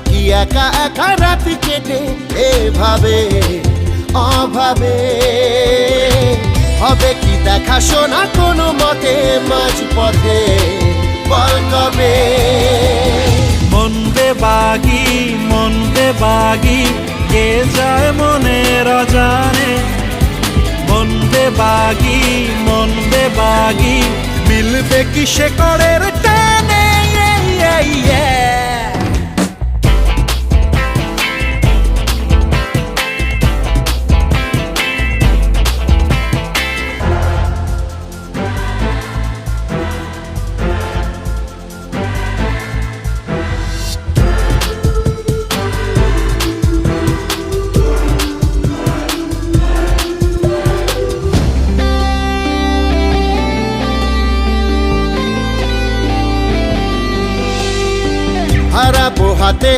কি একা একা রাত কেটে এভাবে অভাবে? হবে কি দেখা শোনা কোনো মতে মাঝ পথে, বল কবে? মন বেবাগি কে যায় মনের অজানে। মন বেবাগি মিলবে কি শেকড়ের টানে। হারাবো হাতে